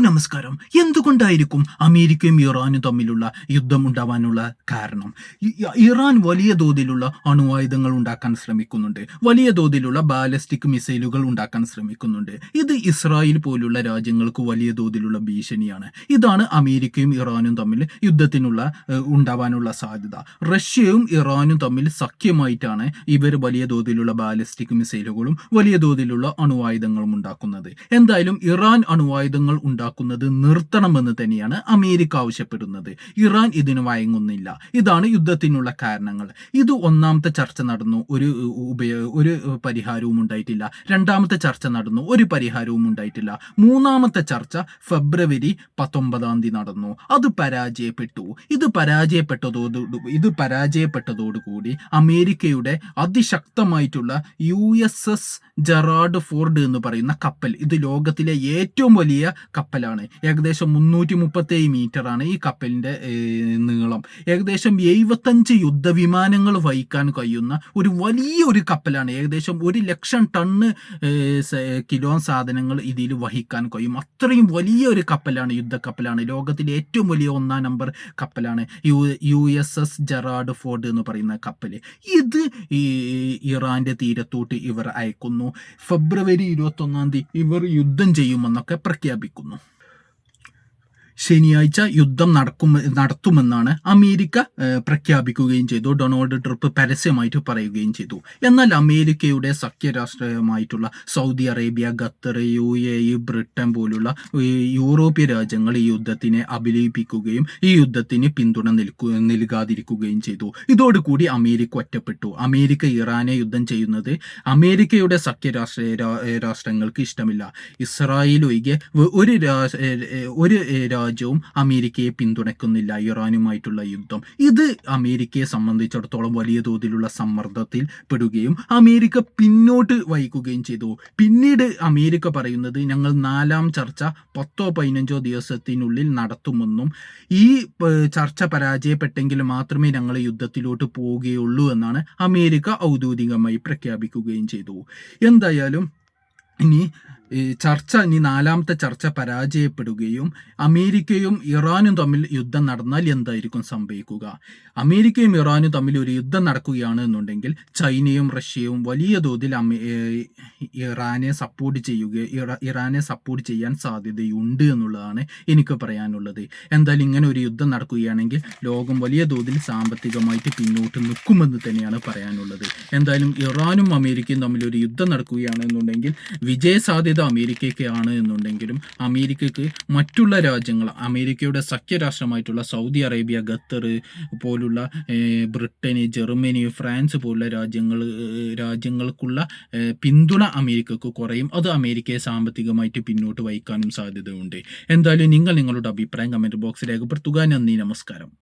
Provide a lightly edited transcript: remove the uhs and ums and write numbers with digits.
നമസ്കാരം. എന്തുകൊണ്ടായിരിക്കും അമേരിക്കയും ഇറാനും തമ്മിലുള്ള യുദ്ധം ഉണ്ടാവാനുള്ള കാരണം? ഇറാൻ വലിയ തോതിലുള്ള അണുവായുധങ്ങൾ ഉണ്ടാക്കാൻ ശ്രമിക്കുന്നുണ്ട്. വലിയ തോതിലുള്ള ബാലിസ്റ്റിക് മിസൈലുകൾ ഉണ്ടാക്കാൻ ശ്രമിക്കുന്നുണ്ട്. ഇത് ഇസ്രായേൽ പോലുള്ള രാജ്യങ്ങൾക്ക് വലിയ തോതിലുള്ള ഭീഷണിയാണ്. ഇതാണ് അമേരിക്കയും ഇറാനും തമ്മിൽ യുദ്ധത്തിനുള്ള ഉണ്ടാവാനുള്ള സാധ്യത. റഷ്യയും ഇറാനും തമ്മിൽ സഖ്യമായിട്ടാണ് ഇവർ വലിയ തോതിലുള്ള ബാലിസ്റ്റിക് മിസൈലുകളും വലിയ തോതിലുള്ള അണുവായുധങ്ങളും ഉണ്ടാക്കുന്നത്. എന്തായാലും ഇറാൻ അണുവായുധങ്ങൾ ഉണ്ടാക്കുന്നത് നിർത്തണമെന്ന് തന്നെയാണ് അമേരിക്ക ആവശ്യപ്പെടുന്നത്. ഇറാൻ ഇതിന് വഴങ്ങുന്നില്ല. ഇതാണ് യുദ്ധത്തിനുള്ള കാരണങ്ങൾ. ഇത് ഒന്നാമത്തെ ചർച്ച നടന്നു, ഒരു പരിഹാരവും ഉണ്ടായിട്ടില്ല. രണ്ടാമത്തെ ചർച്ച നടന്നു, ഒരു പരിഹാരവും ഉണ്ടായിട്ടില്ല. മൂന്നാമത്തെ ചർച്ച ഫെബ്രുവരി 19 നടന്നു. അത് പരാജയപ്പെട്ടു. ഇത് പരാജയപ്പെട്ടതോടുകൂടി അമേരിക്കയുടെ അതിശക്തമായിട്ടുള്ള USS ജെറാർഡ് ഫോർഡ് എന്ന് പറയുന്ന കപ്പൽ, ഇത് ലോകത്തിലെ ഏറ്റവും വലിയ കപ്പലാണ്. ഏകദേശം 337 മീറ്ററാണ് ഈ കപ്പലിന്റെ നീളം. ഏകദേശം 75 യുദ്ധവിമാനങ്ങൾ വഹിക്കാൻ കഴിയുന്ന വലിയൊരു കപ്പലാണ്. ഏകദേശം 1,00,000 ടണ്ണ് കിലോ സാധനങ്ങൾ ഇതിൽ വഹിക്കാൻ കഴിയും. അത്രയും വലിയൊരു കപ്പലാണ്, യുദ്ധക്കപ്പലാണ്. ലോകത്തിലെ ഏറ്റവും വലിയ 1-ാം നമ്പർ കപ്പലാണ് USS ജെറാർഡ് ഫോർഡ് എന്ന് പറയുന്ന കപ്പൽ. ഇത് ഇറാന്റെ തീരത്തോട്ട് ഇവർ അയക്കുന്നു. ഫെബ്രുവരി 21 ഇവർ യുദ്ധം ചെയ്യുമെന്നൊക്കെ പ്രഖ്യാപിക്കുന്നു. ശനിയാഴ്ച യുദ്ധം നടത്തുമെന്നാണ് അമേരിക്ക പ്രഖ്യാപിക്കുകയും ചെയ്തു. ഡൊണാൾഡ് ട്രംപ് പരസ്യമായിട്ട് പറയുകയും ചെയ്തു. എന്നാൽ അമേരിക്കയുടെ സഖ്യരാഷ്ട്രമായിട്ടുള്ള Saudi Arabia, Qatar, UAE, Britain പോലുള്ള യൂറോപ്യൻ രാജ്യങ്ങൾ ഈ യുദ്ധത്തിനെ അഭിനയിപ്പിക്കുകയും ഈ യുദ്ധത്തിന് പിന്തുണ നൽകാതിരിക്കുകയും ചെയ്തു. ഇതോടുകൂടി അമേരിക്ക ഒറ്റപ്പെട്ടു. അമേരിക്ക ഇറാനെ യുദ്ധം ചെയ്യുന്നത് അമേരിക്കയുടെ രാഷ്ട്രങ്ങൾക്ക് ഇഷ്ടമില്ല. ഇസ്രായേൽ ഒഴികെ ഒരു രാജ്യവും അമേരിക്കയെ പിന്തുണയ്ക്കുന്നില്ല ഇറാനുമായിട്ടുള്ള യുദ്ധം. ഇത് അമേരിക്കയെ സംബന്ധിച്ചിടത്തോളം വലിയ തോതിലുള്ള സമ്മർദ്ദത്തിൽ പെടുകയും അമേരിക്ക പിന്നോട്ട് വഹിക്കുകയും ചെയ്തു. പിന്നീട് അമേരിക്ക പറയുന്നത്, ഞങ്ങൾ 4-ാം ചർച്ച 10-15 ദിവസത്തിനുള്ളിൽ നടത്തുമെന്നും ഈ ചർച്ച പരാജയപ്പെട്ടെങ്കിൽ മാത്രമേ ഞങ്ങൾ യുദ്ധത്തിലോട്ട് പോവുകയുള്ളൂ എന്നാണ് അമേരിക്ക ഔദ്യോഗികമായി പ്രഖ്യാപിക്കുകയും ചെയ്തു. എന്തായാലും ഇനി 4-ാമത്തെ ചർച്ച പരാജയപ്പെടുകയും അമേരിക്കയും ഇറാനും തമ്മിൽ യുദ്ധം നടന്നാൽ എന്തായിരിക്കും സംഭവിക്കുക? അമേരിക്കയും ഇറാനും തമ്മിൽ ഒരു യുദ്ധം നടക്കുകയാണ് എന്നുണ്ടെങ്കിൽ ചൈനയും റഷ്യയും വലിയ തോതിൽ ഇറാനെ സപ്പോർട്ട് ചെയ്യാൻ സാധ്യതയുണ്ട് എന്നുള്ളതാണ് എനിക്ക് പറയാനുള്ളത്. എന്തായാലും ഇങ്ങനെ ഒരു യുദ്ധം നടക്കുകയാണെങ്കിൽ ലോകം വലിയ തോതിൽ സാമ്പത്തികമായിട്ട് പിന്നോട്ട് നിൽക്കുമെന്ന് തന്നെയാണ് പറയാനുള്ളത്. എന്തായാലും ഇറാനും അമേരിക്കയും തമ്മിൽ ഒരു യുദ്ധം നടക്കുകയാണെന്നുണ്ടെങ്കിൽ വിജയസാധ്യത അമേരിക്കയ്ക്കാണ് എന്നുണ്ടെങ്കിലും അമേരിക്കയ്ക്ക് മറ്റുള്ള രാജ്യങ്ങൾ, അമേരിക്കയുടെ സഖ്യരാഷ്ട്രമായിട്ടുള്ള സൗദി അറേബ്യ, ഖത്തർ പോലുള്ള ബ്രിട്ടന്, ജർമ്മനി, ഫ്രാൻസ് പോലുള്ള രാജ്യങ്ങൾക്കുള്ള പിന്തുണ അമേരിക്കക്ക് കുറയും. അത് അമേരിക്കയെ സാമ്പത്തികമായിട്ട് പിന്നോട്ട് വഹിക്കാനും സാധ്യതയുണ്ട്. എന്തായാലും നിങ്ങളുടെ അഭിപ്രായം കമൻറ്റ് ബോക്സിൽ രേഖപ്പെടുത്തുക. നന്ദി, നമസ്കാരം.